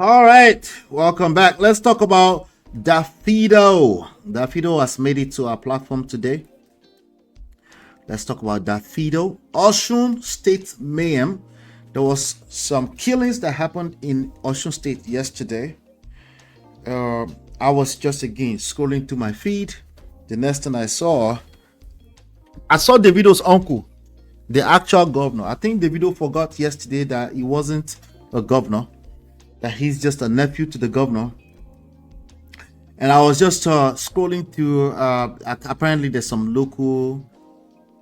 All right, welcome back. Let's talk about Davido. Davido has made it to our platform today. Let's talk about Davido. OSUN State MAYHEM. There was some killings that happened in OSUN State yesterday. I was just again scrolling through my feed. The next thing I saw Davido's uncle, the actual governor. I think Davido forgot yesterday that he wasn't a governor, that he's just a nephew to the governor. And I was just scrolling through. Apparently, there's some local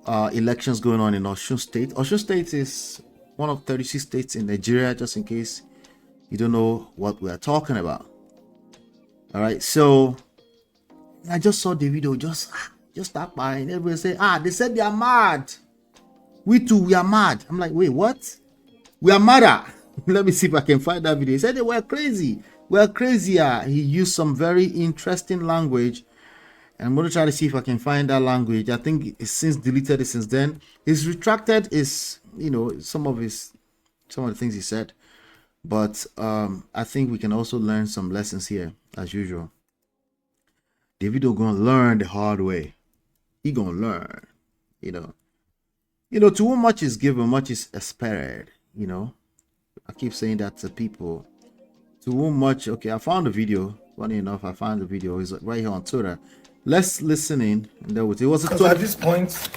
elections going on in Osun State. Osun State is one of 36 states in Nigeria, just in case you don't know what we are talking about. All right, so I just saw Davido just start by, and everybody say, they said they are mad. We too, we are mad. I'm like, wait, what? We are madder. Let me see if I can find that video. He said they were crazy. We're crazier. He used some very interesting language. And I'm going to try to see if I can find that language. I think it's since deleted it since then. He's retracted his, some of the things he said. But I think we can also learn some lessons here, as usual. Davido gonna learn the hard way. He gonna learn, to whom much is given, much is expected. I keep saying that to people. To whom much, okay, I found the video. Funny enough, I found the video. It's right here on Twitter. Let's listen in. And there was, it was at this point,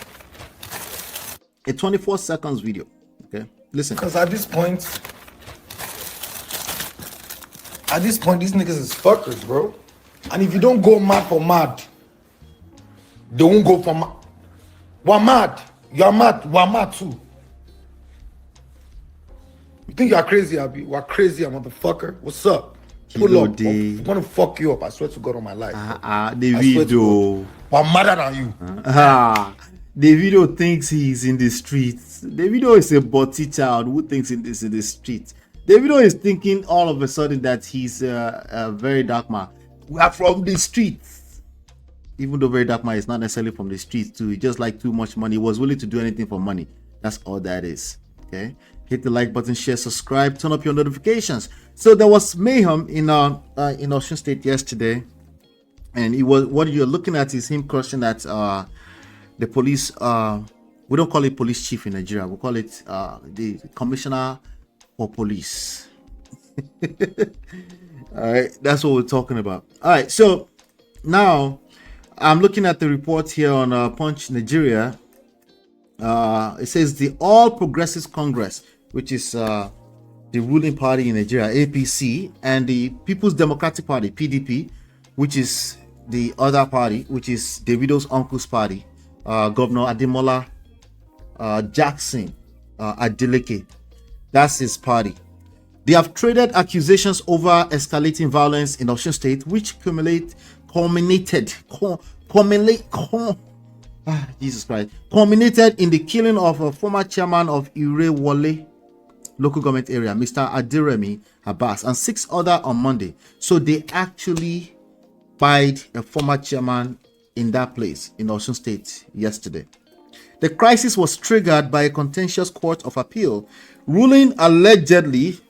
a 24 seconds video. Okay, listen. Because at this point, these niggas is fuckers, bro. And if you don't go mad for mad, they won't go for mad. We're mad. You're mad. We're mad too. You think you're crazy, Abby? We're crazy, motherfucker. What's up? Pull up. I'm gonna fuck you up. I swear to God on my life. The video. We're madder than you. The video thinks he's in the streets. The video is a butty child who thinks he's in the streets. The video is thinking all of a sudden that he's a very dark man. We are from the streets. Even though very dark man is not necessarily from the streets too. He just like too much money. He was willing to do anything for money. That's all that is. Okay. Hit the like button, share, subscribe, turn up your notifications. So there was mayhem in Osun State yesterday, and it was, what you're looking at is him crushing at the police. We don't call it police chief in Nigeria. We call it the commissioner for police. All right, that's what we're talking about. All right, so now I'm looking at the report here on Punch Nigeria. It says the All Progressives Congress, which is the ruling party in Nigeria, APC, and the People's Democratic Party, PDP, which is the other party, which is Davido's uncle's party, Governor Ademola Jackson Adeleke. That's his party. They have traded accusations over escalating violence in Osun State, which culminated in the killing of a former chairman of Irewole local government area, Mr. Adiremi Abbas, and 6 others on Monday. So they actually buried a former chairman in that place in Osun State yesterday. The crisis was triggered by a contentious court of appeal ruling allegedly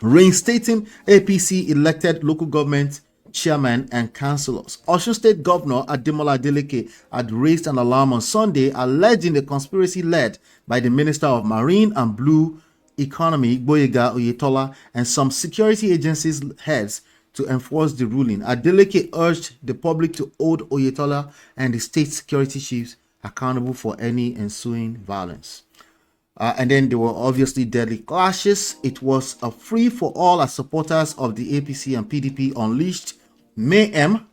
reinstating APC elected local government chairman and councillors. Osun State Governor Ademola Adeleke had raised an alarm on Sunday, alleging a conspiracy led by the Minister of Marine and Blue Economy, Gboyega Oyetola, and some security agencies heads to enforce the ruling. Adeleke urged the public to hold Oyetola and the state security chiefs accountable for any ensuing violence. And then there were obviously deadly clashes. It was a free for all as supporters of the APC and PDP unleashed mayhem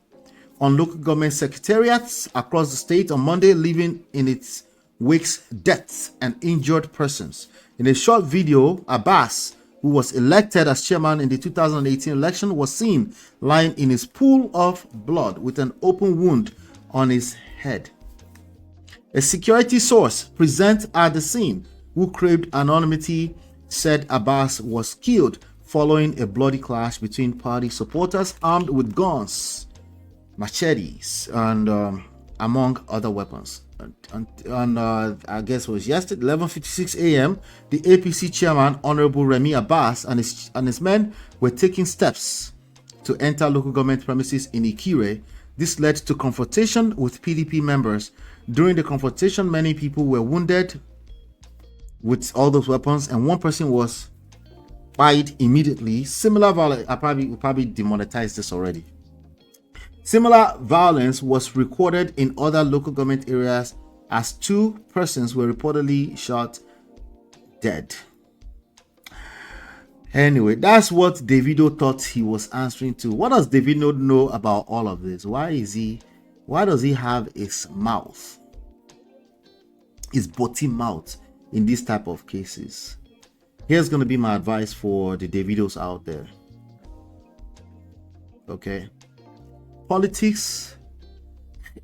on local government secretariats across the state on Monday, leaving in its wake deaths and injured persons. In a short video, Abbas, who was elected as chairman in the 2018 election, was seen lying in his pool of blood with an open wound on his head. A security source present at the scene, who craved anonymity, said Abbas was killed following a bloody clash between party supporters armed with guns, machetes, and among other weapons. I guess it was yesterday, 11:56 a.m., the APC chairman, Honorable Remy Abbas, and his men were taking steps to enter local government premises in Ikire. This led to confrontation with PDP members. During the confrontation, many people were wounded with all those weapons, and one person was fired immediately. Similar violence, I probably demonetized this already. Similar violence was recorded in other local government areas as 2 persons were reportedly shot dead. Anyway, that's what Davido thought he was answering to. What does Davido know about all of this? Why does he have his mouth, his botty mouth in this type of cases? Here's going to be my advice for the Davidos out there. Okay. Politics,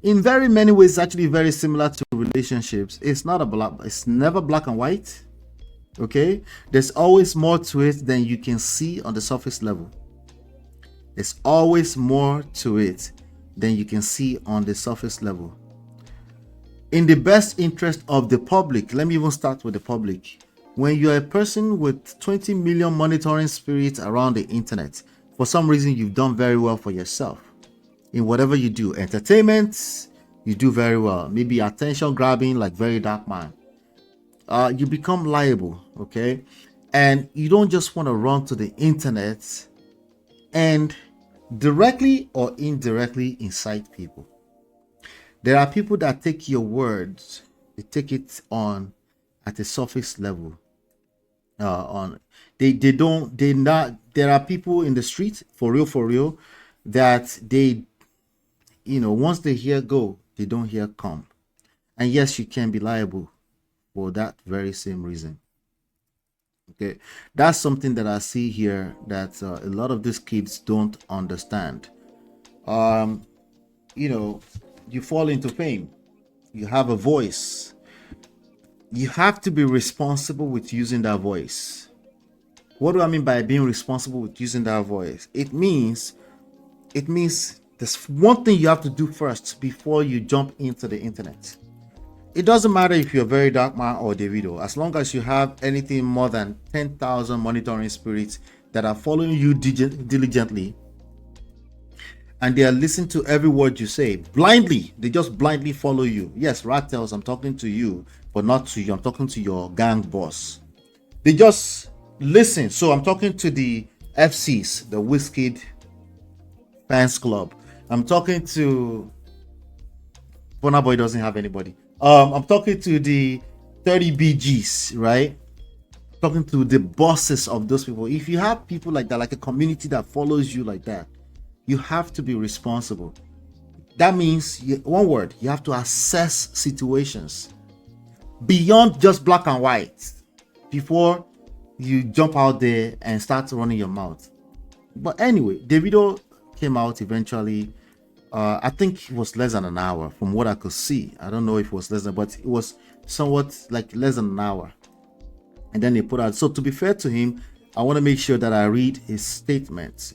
in very many ways, is actually very similar to relationships. It's never black and white. Okay, there's always more to it than you can see on the surface level. There's always more to it than you can see on the surface level. In the best interest of the public, let me even start with the public. When you're a person with 20 million monitoring spirits around the internet, for some reason you've done very well for yourself. In whatever you do, entertainment, you do very well. Maybe attention grabbing, like Very Dark Man. You become liable, okay? And you don't just want to run to the internet and directly or indirectly incite people. There are people that take your words, they take it on at a surface level. There are people in the street, for real, that they, once they hear go, they don't hear come. And yes, you can be liable for that very same reason. Okay, that's something that I see here that a lot of these kids don't understand. You fall into fame, you have a voice, you have to be responsible with using that voice. What do I mean by being responsible with using that voice? It means there's one thing you have to do first before you jump into the internet. It doesn't matter if you're Very Dark Man or Davido, as long as you have anything more than 10,000 monitoring spirits that are following you diligently, and they are listening to every word you say blindly. They just blindly follow you. Yes, Rattles, I'm talking to you, but not to you. I'm talking to your gang boss. They just listen. So I'm talking to the FCs, the Wizkid fans club. I'm talking to Burna Boy, doesn't have anybody. I'm talking to the 30 BGs, right? Talking to the bosses of those people. If you have people like that, like a community that follows you like that, you have to be responsible. That means, one word, you have to assess situations beyond just black and white before you jump out there and start running your mouth. But anyway, Davido came out eventually. I think it was less than an hour from what I could see. I don't know if it was less than, but it was somewhat like less than an hour. And then they put out. So to be fair to him, I want to make sure that I read his statements,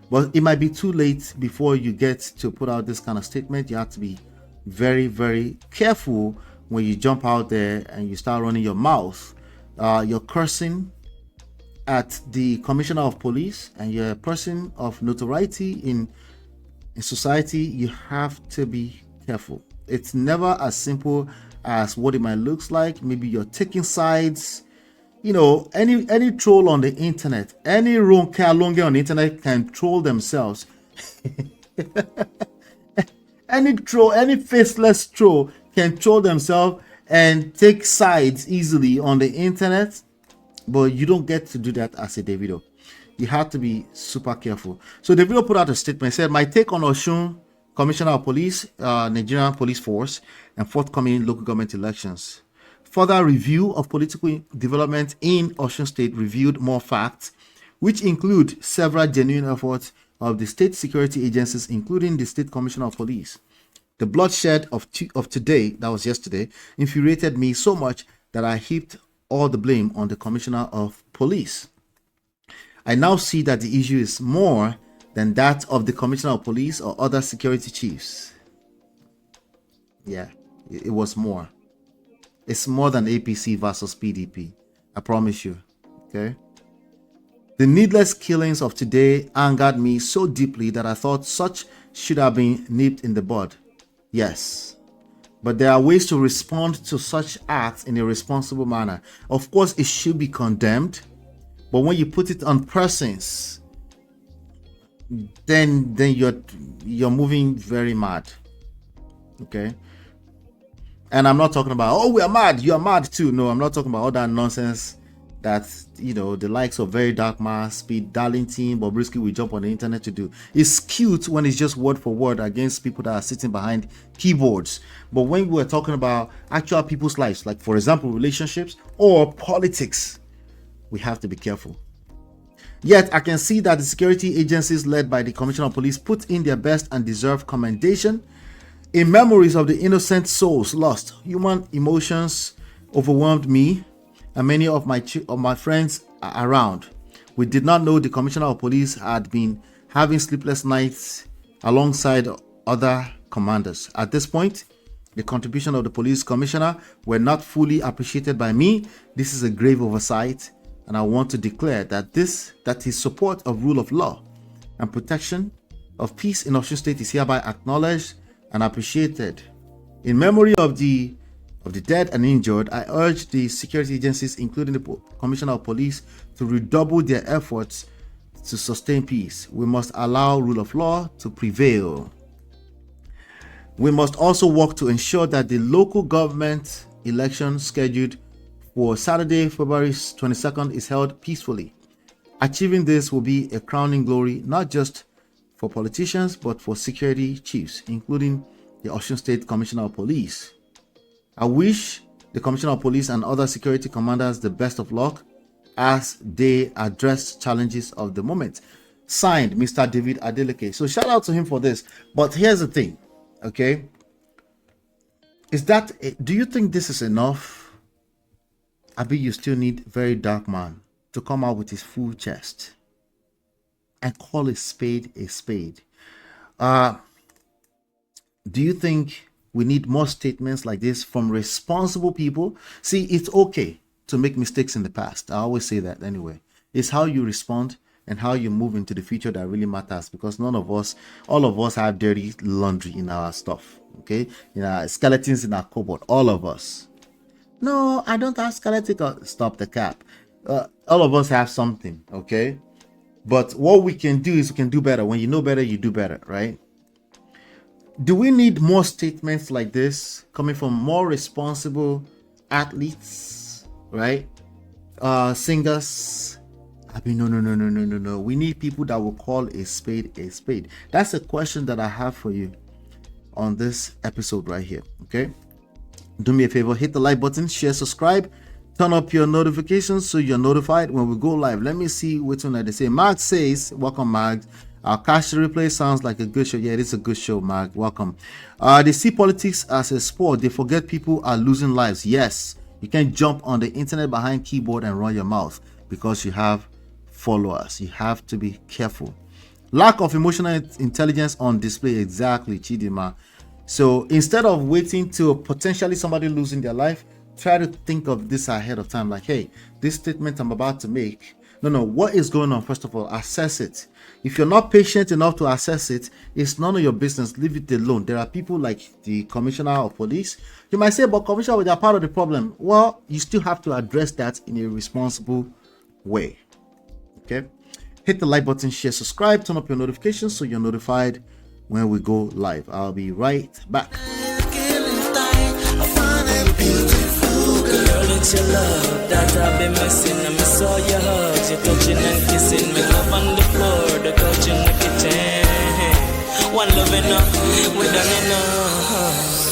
But it might be too late before you get to put out this kind of statement. You have to be very, very careful when you jump out there and you start running your mouth. You're cursing at the commissioner of police, and you're a person of notoriety in society. You have to be careful. It's never as simple as what it might look like. Maybe you're taking sides. Any troll on the internet, any ronke on the internet can troll themselves. Any faceless troll can troll themselves and take sides easily on the internet. But you don't get to do that as a Davido. You have to be super careful. So Davido put out a statement, said, "My take on OSUN, Commissioner of Police, Nigerian Police Force, and forthcoming local government elections. Further review of political development in Osun State revealed more facts, which include several genuine efforts of the state security agencies, including the State Commissioner of Police. The bloodshed of today, that was yesterday, infuriated me so much that I heaped all the blame on the Commissioner of Police. I now see that the issue is more than that of the Commissioner of Police or other security chiefs." Yeah. It was more. It's more than APC versus PDP. I promise you. Okay? The needless killings of today angered me so deeply that I thought such should have been nipped in the bud. Yes. But there are ways to respond to such acts in a responsible manner. Of course, it should be condemned. But when you put it on persons, then you're moving very mad. Okay? And I'm not talking about, oh, we are mad, you are mad too. No, I'm not talking about all that nonsense that, you know, the likes of Very Dark Mass, Speed, Darlington, Bobrisky will jump on the internet to do. It's cute when it's just word for word against people that are sitting behind keyboards. But when we're talking about actual people's lives, like for example, relationships or politics, we have to be careful. Yet I can see that the security agencies led by the Commissioner of Police put in their best and deserve commendation. In memories of the innocent souls lost, human emotions overwhelmed me and many of my friends around. We did not know the Commissioner of Police had been having sleepless nights alongside other commanders. At this point, the contribution of the police commissioner were not fully appreciated by me. This is a grave oversight, and I want to declare that his support of rule of law and protection of peace in Osun State is hereby acknowledged and appreciated. In memory of the dead and injured, I urge the security agencies, including the Commissioner of Police, to redouble their efforts to sustain peace. We must allow rule of law to prevail. We must also work to ensure that the local government election scheduled for Saturday, February 22nd is held peacefully. Achieving this will be a crowning glory, not just for politicians, but for security chiefs, including the Osun State Commissioner of Police. I wish the Commissioner of Police and other security commanders the best of luck as they address challenges of the moment. Signed, Mr. David Adeleke. So shout out to him for this. But here's the thing, okay? Do you think this is enough? Abi, you still need Very Dark Man to come out with his full chest and call a spade a spade. Do you think we need more statements like this from responsible people? See, it's okay to make mistakes in the past. I always say that anyway. It's how you respond and how you move into the future that really matters, because all of us have dirty laundry in our stuff, okay? In our skeletons in our cupboard, all of us. No, I don't have skeleton. Stop the cap. All of us have something, okay? But what we can do is we can do better. When you know better, you do better, right? Do we need more statements like this coming from more responsible athletes, right? Singers. I mean, no. We need people that will call a spade a spade. That's a question that I have for you on this episode right here, okay? Do me a favor, hit the like button, share, subscribe, turn up your notifications so you're notified when we go live. Let me see which one they say. Mark says, welcome, Mark. Our cash replay sounds like a good show. Yeah, it is a good show, Mark. Welcome. They see politics as a sport. They forget people are losing lives. Yes, you can't jump on the internet behind keyboard and run your mouth because you have followers. You have to be careful. Lack of emotional intelligence on display. Exactly, Chidima. So instead of waiting to potentially somebody losing their life, try to think of this ahead of time. Like, hey, this statement I'm about to make, what is going on? First of all, assess it. If you're not patient enough to assess it, it's none of your business. Leave it alone. There are people like the Commissioner of Police. You might say, but Commissioner, they're part of the problem. Well, you still have to address that in a responsible way. Okay? Hit the like button, share, subscribe, turn up your notifications so you're notified when we go live. I'll be right back. It's your love that I've been missing. I miss all your hugs, your touching and kissing. Me love on the floor, the couch in the kitchen. One love enough, we done enough.